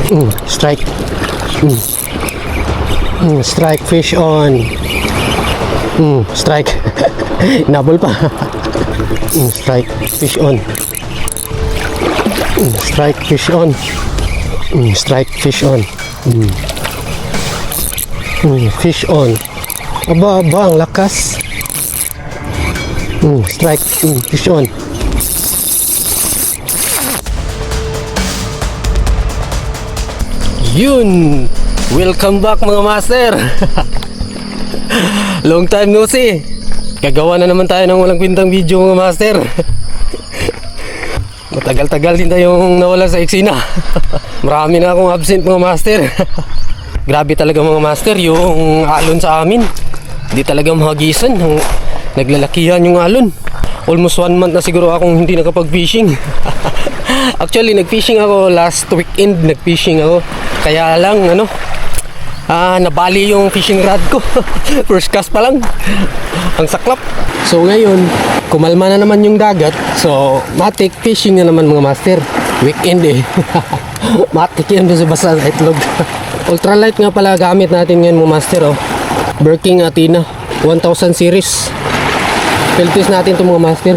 Strike. Strike fish on. Strike. Nabol pa. Strike fish on. Strike fish on. Strike fish on. Fish on. Aba, ang lakas. Strike. Fish on. Yun! Welcome back mga master! Long time no see! Gagawa na naman tayo ng walang kwentang video mga master. Matagal-tagal din tayong nawala sa eksena. Marami na akong absent mga master. Grabe talaga mga master yung alon sa amin. Hindi talaga mahagisan. Naglalakihan yung alon. Almost 1 month na siguro akong hindi nakapag-fishing. Actually nag-fishing ako last weekend. Nag-fishing ako. Kaya lang nabali yung fishing rod ko. First cast pa lang. Ang saklap. So ngayon, kumalma na naman yung dagat. So, matik fishing na naman mga master. Weekend eh. Matik yan doon sa basa sa itlog. Ultralight nga pala gamit natin ngayon mga master. Birking Athena 1000 series. Filters natin ito mga master.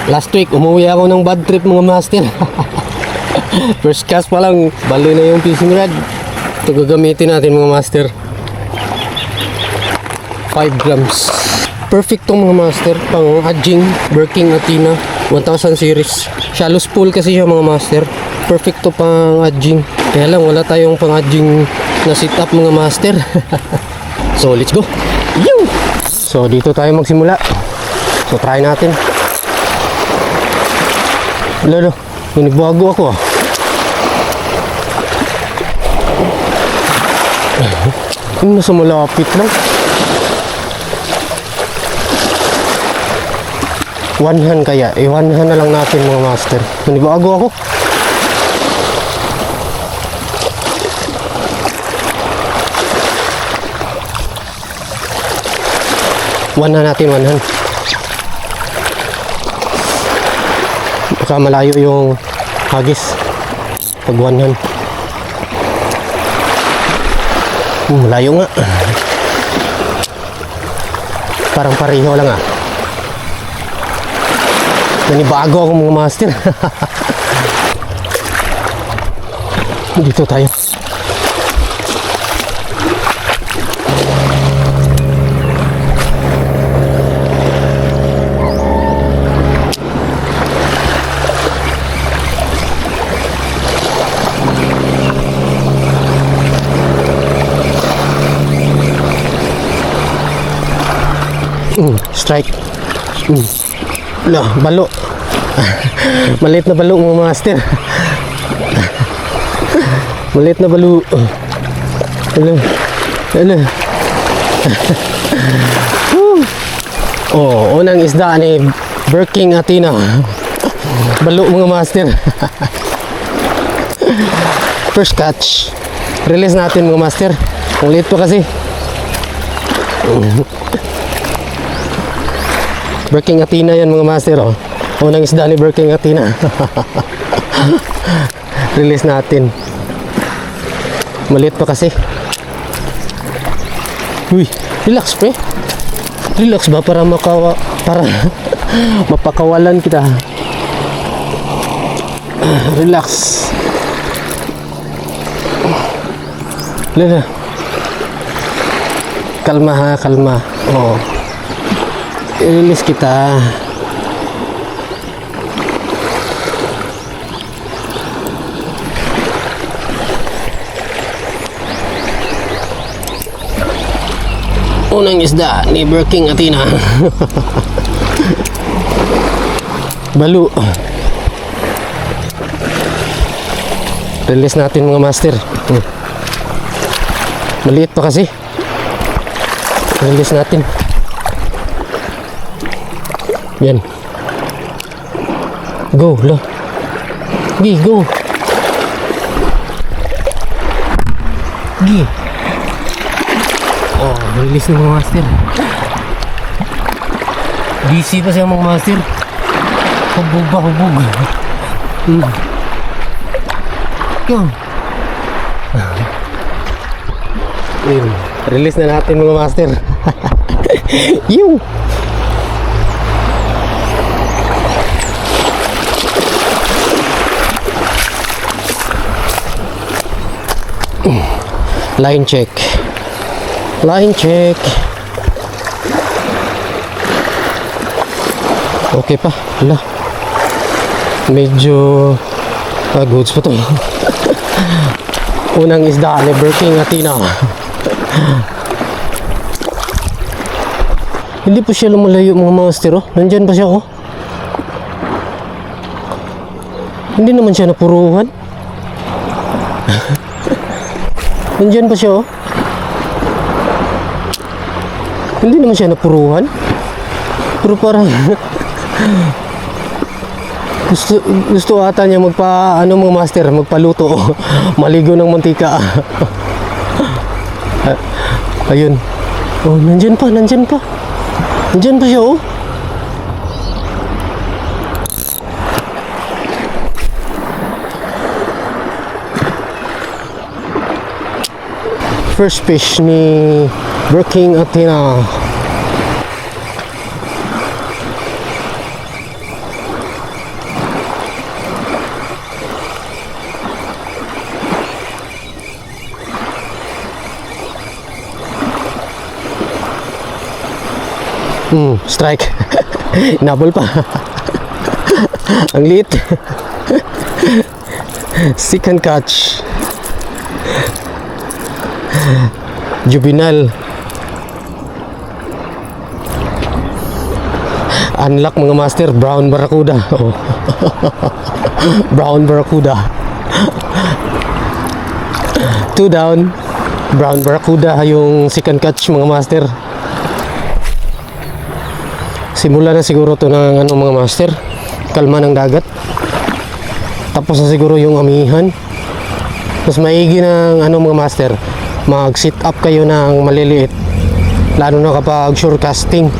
Last week, umuwi ako ng bad trip mga master. First cast pa lang, baloy na yung fishing rod. Ito gagamitin natin mga master. 5 grams. Perfect tong mga master. Pang adjing, Birking Athena 1000 series. Shallow spool kasi siya mga master. Perfect to pang adjing. Kaya lang wala tayong pang adjing na setup mga master. So let's go. So dito tayo magsimula. So try natin. Lalo, ninibago ako Yung nasa malapit lang. 1 hand kaya. 1 hand na lang natin mga master. Ninibago ako. One hand natin, 1 hand. Baka malayo yung hagis pag 1 hand. Malayo nga. Parang pareho lang Nanibago ako mga master. Dito tayo. Strike. Balo. Maliit na balo mga master. Maliit na balo. Unang isda ni Birking Athena. Balo mga master. First catch. Release natin mga master. Ang liit pa kasi. Birking Athena yan mga master Unang isda ni Birking Athena. Release natin. Maliit pa kasi. Uy, relax pre. Relax ba para mapakawalan kita. Relax. Lala. Kalma kalma. I-release kita. Unang isda ni Birking Athena. Balo. Release natin mga master. Maliit pa kasi. Release natin. Yan. Go, lo. Go. Release ng mga master. Busy pa siya mga master. Hubog. Yan. Yun. Release na natin mga master. Yung line check. Line check. Okay pa. Wala. Medyo goods pa to. Unang isda, Liver King Athena. Hindi po siya lumalayo mga master, oh. Nandyan pa siya, oh. Hindi naman siya napuruhan. Nandyan pa siya, oh. Hindi naman siya napuruhan. Pero parang gusto ata niya mga master, magpaluto, oh. Maligo ng mantika. Ayun. Oh, nandyan pa. Nandyan pa siya, oh. First fish ni Working Athena. Strike. Nabol pa. Ang liit. Second catch. Juvenile. Unlock mga master. Brown Barracuda. Oh. Brown Barracuda. 2 down. Brown Barracuda yung second catch mga master. Simula na siguro to ng mga master, kalma ng dagat. Tapos na siguro yung amihan. Mas maigi ng mga master, mag sit up kayo ng maliliit, lalo na kapag shore casting.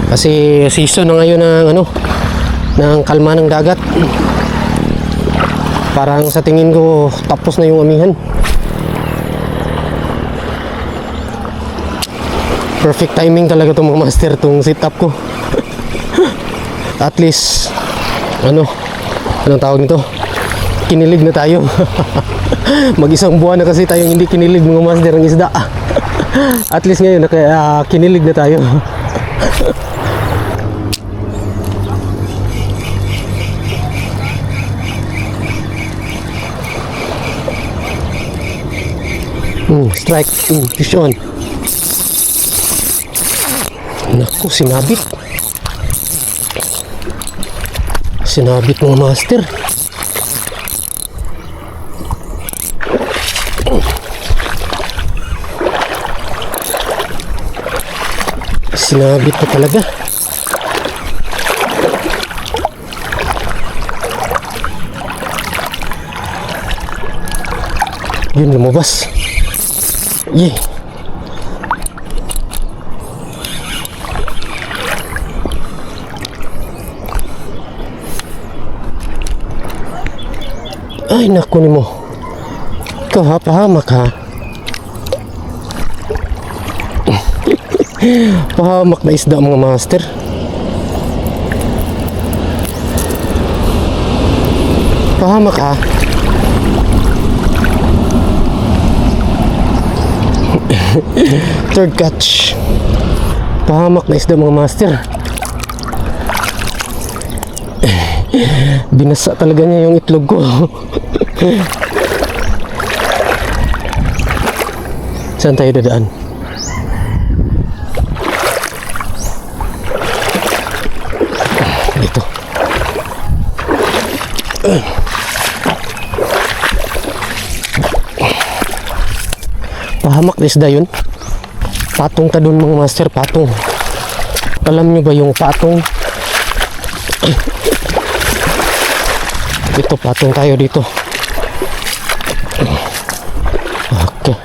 Kasi season na ngayon ng kalma ng dagat. Parang sa tingin ko tapos na yung amihan. Perfect timing talaga itong mga master, itong sit up ko. At least anong tawag nito, kinilig na tayo. Mag-isang buwan na kasi tayong hindi kinilig mga master ng isda. At least ngayon kinilig na tayo. Strike. Fish on. Naku, sinabit mga master. Sinabit pa talaga. Yun, lumabas. Yeah. Ay, naku ni mo. Ikaw ha, pahamak ha. Pahamak na isda mga master. Pahamak ha. Third catch. Pahamak na isda mga master. Binasa talaga niya yung itlog ko. Saan tayo dadaan? Dito. Pahamak na isda yun. Patong ta dun mga master, patong. Alam nyo ba yung patong? Dito, patong tayo dito. Okay.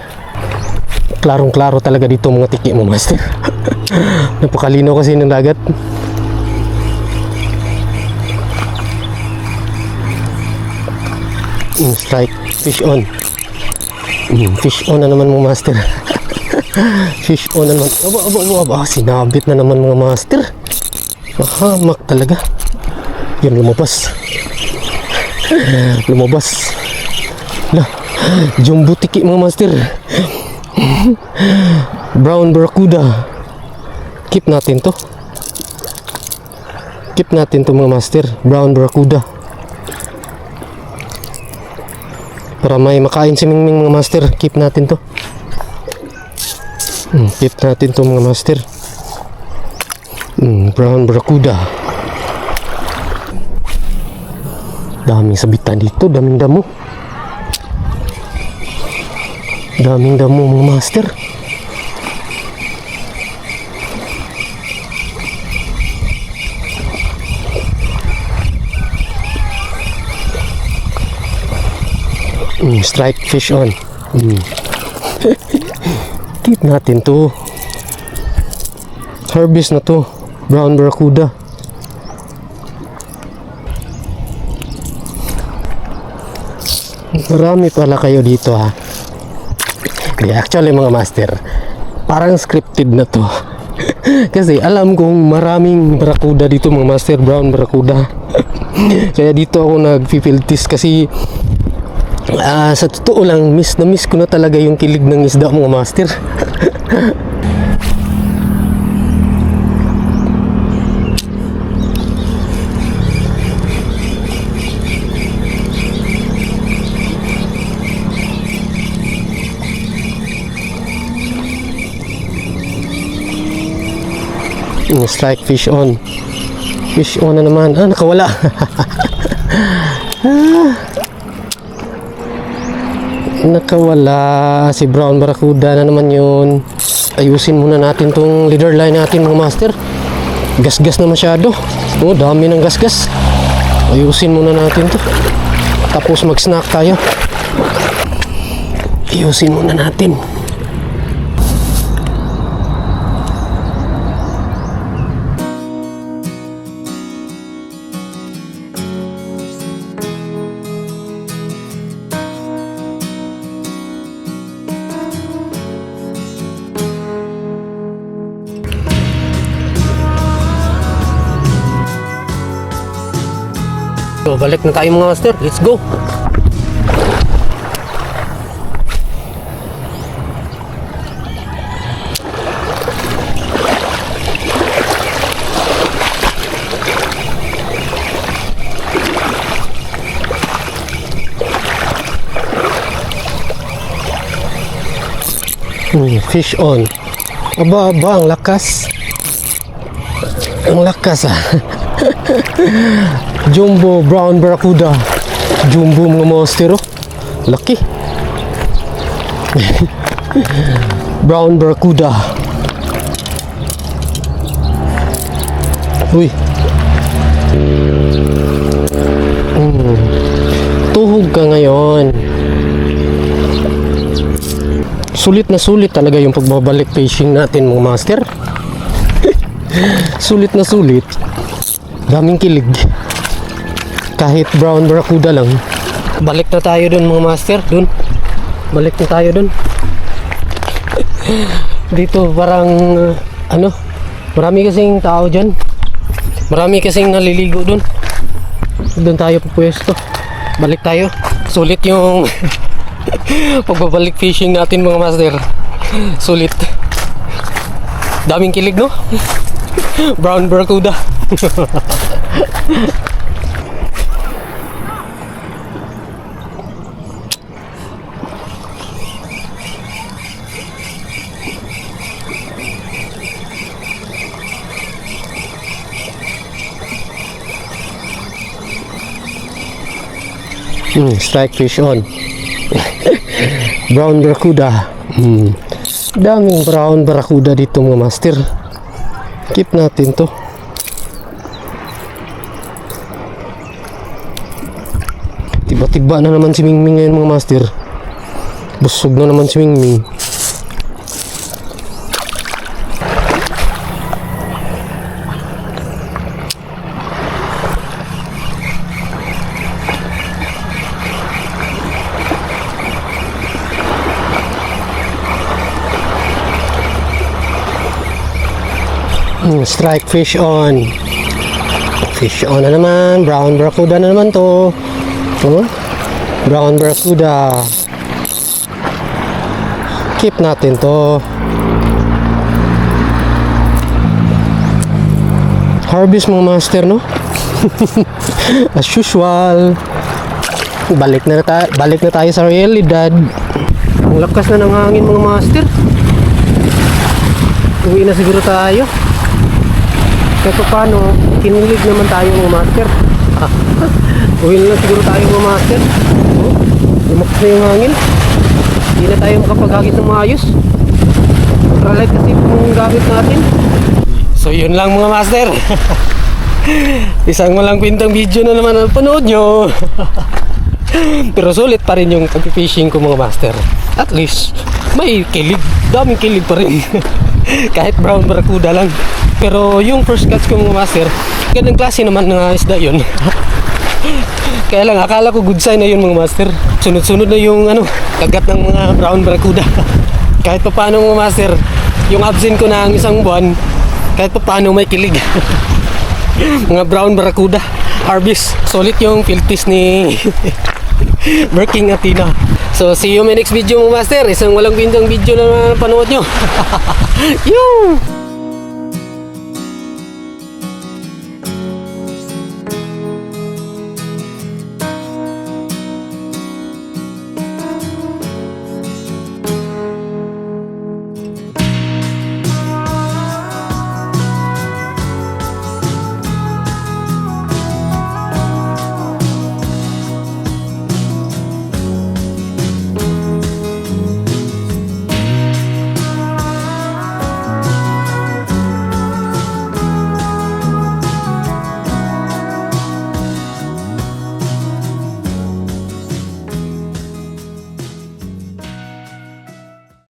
Klarong-klaro talaga dito mga tiki mo master. Napakalino kasi ng dagat. Strike, fish on. Fish on na naman mga master. Fish on na naman. Aba, sinabit na naman mga master. Mahamak talaga. Yan, lumabas. Lumabas. Lah, jumbo tiki mga master. Brown barracuda. Keep natin to. Keep natin to mga master. Brown barracuda. Para may makain si Mingming mga master. Keep natin to. Keep natin to mga master. Brown barracuda. Daming sabitan dito. Daming damo. Daming damo mga master. Strike fish on. Keep natin to. Harvest na to. Brown barracuda. Marami pala kayo dito ha. Actually mga master, parang scripted na to. Kasi alam kong maraming barracuda dito mga master. Brown barracuda. Kaya dito ako nag-field test kasi sa totoo lang, miss ko na talaga yung kilig ng isda mga master. Strike fish on. Fish on na naman. Nakawala. Nakawala si brown barracuda na naman yun. Ayusin muna natin tong leader line natin mga master. Gasgas na masyado. Dami ng gasgas. Ayusin muna natin to. Tapos mag snack tayo. Ayusin muna natin. So, balik na tayo mga master. Let's go. Fish on. Aba, ang lakas. Ang lakas ah. Jumbo brown barracuda. Jumbo mga master, oh. Laki. Brown barracuda. Uy. Tuhog ka ngayon. Sulit na sulit talaga yung pagbabalik fishing natin mga master. Sulit na sulit. Daming kilig. Kahit brown barracuda lang. Balik na tayo dun mga master. Dun. Balik na tayo dun. Dito parang marami kasing tao dyan. Marami kasing naliligo dun. Dun tayo pupwesto. Balik tayo. Sulit yung pagbabalik fishing natin mga master. Sulit. Daming kilig, no? Brown barracuda. Strike fish on. Brown barracuda. Daming brown barracuda dito mga master. Keep natin to. Tiba-tiba na naman si Mingming ngayon mga master. Busog na naman si Mingming. Strike fish on. Fish on na naman. Brown barracuda na naman to. Brown barracuda. Keep natin to. Harvest mga master, no? As usual. Balik na tayo sa realidad. Ang lakas na ng hangin mga master. Uwi na siguro tayo. Kahit paano, kinilig naman tayo mga master. Uwi na lang siguro tayo mga master. Lumakas na yung hangin. Hindi na tayo makapagagit ng maayos. Ultralight kasi yung gamit natin. So yun lang mga master. Isang walang kwentang video na naman ang panood nyo. Pero sulit pa rin yung pag-fishing ko mga master. At least may kilig. Daming kilig pa rin. Kahit brown barracuda lang. Pero yung first catch ko mga master, ganang klase naman ng isda yun. Kaya lang akala ko good sign na yun mga master. Sunod-sunod na yung kagat ng mga brown barracuda. Kahit pa paano mga master, yung absent ko na ang isang buwan, kahit pa paano may kilig. Mga brown barracuda harvest. Solid yung filtis ni Working Athena. So see you in my next video mga master. Isang walang bintang video na panood nyo. Yoo!